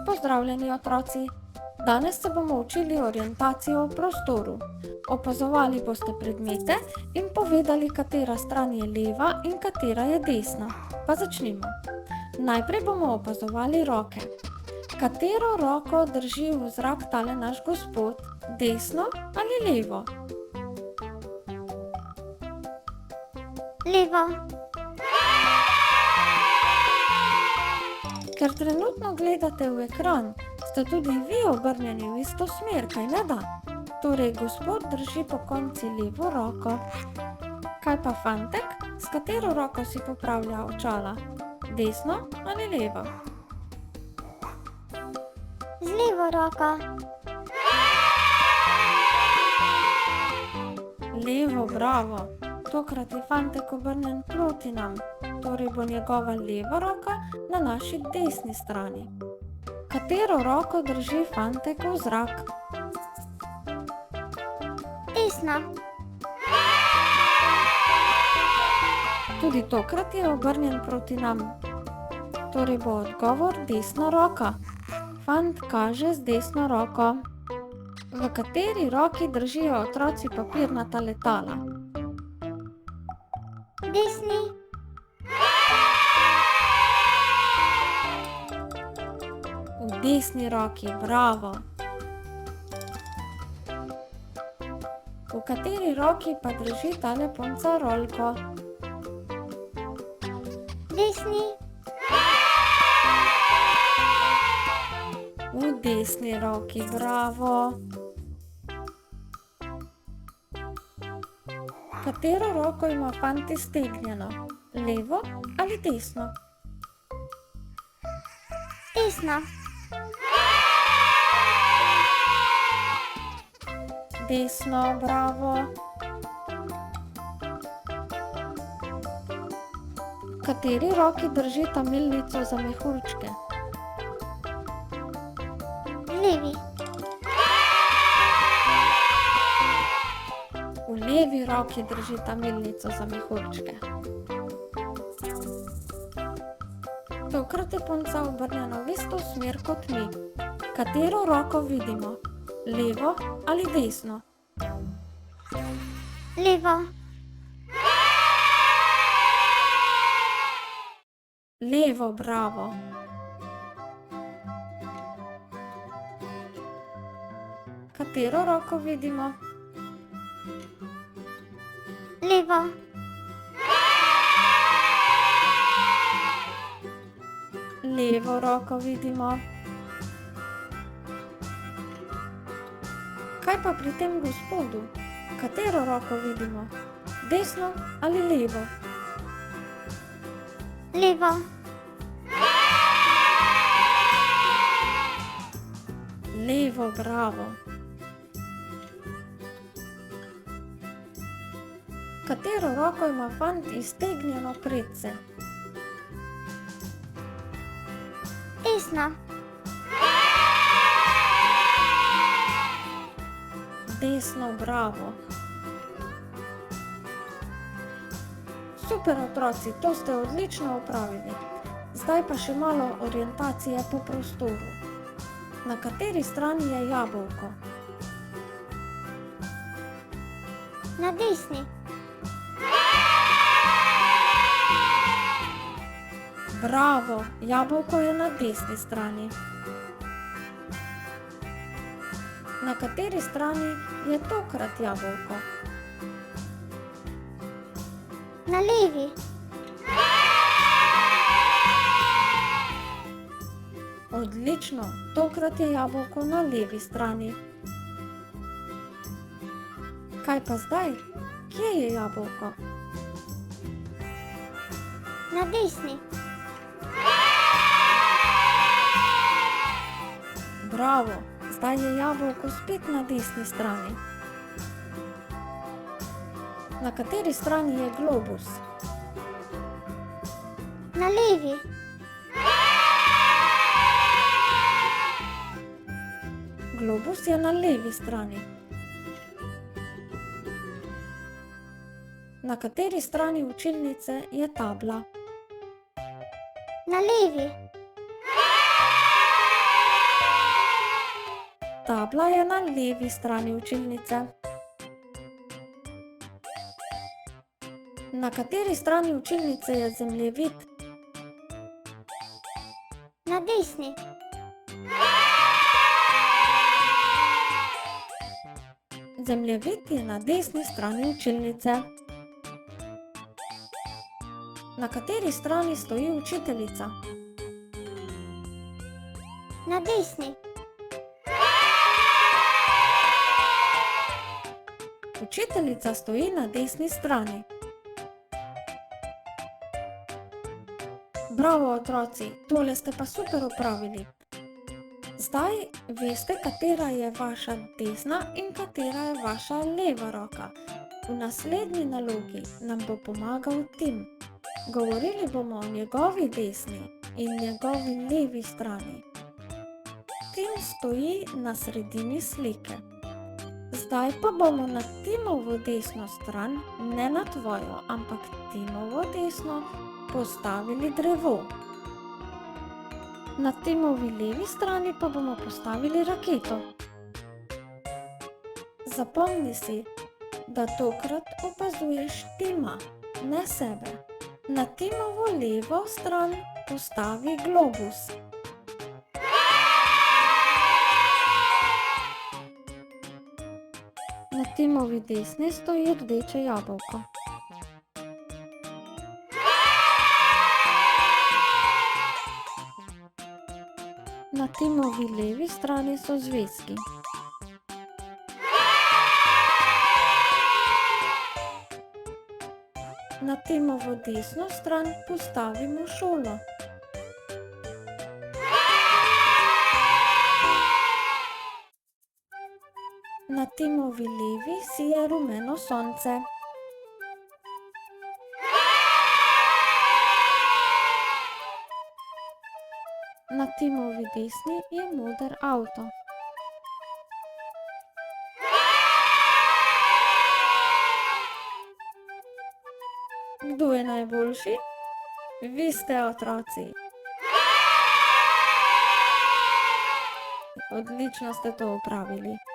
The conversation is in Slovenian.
Pozdravljeni otroci! Danes se bomo učili orientacijo v prostoru. Opazovali boste predmete in povedali, katera stran je leva in katera je desna. Pa začnimo. Najprej bomo opazovali roke. Katero roko drži v zrak tale naš gospod? Desno ali levo? Levo. Ker trenutno gledate v ekran, ste tudi vi obrnjeni v isto smer, kaj ne da? Torej, gospod drži pokonci levo roko. Kaj pa fantek? S katero roko si popravlja očala? Desno ali levo? Z levo roko. Levo, bravo! Tokrat je fantek obrnjen proti nam, torej bo njegova leva roka na naši desni strani. Katero roko drži fantek v zrak? Desno. Tudi tokrat je obrnjen proti nam, torej bo odgovor desna roka. Fant kaže z desno roko. V kateri roki držijo otroci papirnata letala? Desni. V desni roki, bravo! V kateri roki pa drži tale punca rolko? Desni. V desni roki, bravo! Katero roko ima fant iztegnjeno? Levo ali desno? Desno. Desno, bravo! Kateri roki držita milnico za mehurčke? Levi. V levi roki držita milnico za mehurčke. Tokrat je punca obrnjena v isto smer kot mi. Katero roko vidimo? Levo ali desno? Levo. Levo, bravo! Katero roko vidimo? Levo. Levo roko vidimo. Kaj pa pri tem gospodu? Katero roko vidimo? Desno ali levo? Levo. Levo, bravo! Katero roko ima fant iztegnjeno predse? Desno. Desno, bravo! Super, otroci, to ste odlično opravili. Zdaj pa še malo orientacije po prostoru. Na kateri strani je jabolko? Na desni. Bravo! Jabolko je na desni strani. Na kateri strani je tokrat jabolko? Na levi. Odlično! Tokrat je jabolko na levi strani. Kaj pa zdaj? Kje je jabolko? Na desni. Bravo! Zdaj je jabolko spet na desni strani. Na kateri strani je globus? Na levi. Globus je na levi strani. Na kateri strani učilnice je tabla? Na levi. tabla je na levi strani učilnice. Na kateri strani učilnice je zemljevid? Na desni. Zemljevid je na desni strani učilnice. Na kateri strani stoji učiteljica? Na desni. Učiteljica stoji na desni strani. Bravo, otroci, tole ste pa super opravili. Zdaj veste, katera je vaša desna in katera je vaša leva roka. V naslednji nalogi nam bo pomagal Tim. Govorili bomo o njegovi desni in njegovi levi strani. Tim stoji na sredini slike. Zdaj pa bomo na Timovo desno stran, ne na tvojo, ampak Timovo desno, postavili drevo. Na Timovi levi strani pa bomo postavili raketo. Zapomni si, da tokrat opazuješ Tima, ne sebe. Na Timovo levo stran postavi globus. Na Timovi desni stoji rdeče jabolko. Na Timovi levi strani so zvezki. Na Timovo desno stran postavimo šolo. Na Timovi levi sije rumeno sonce. Na Timovi desni je moder avto. Kdo je najboljši? Vi ste, otroci. Odlično ste to opravili.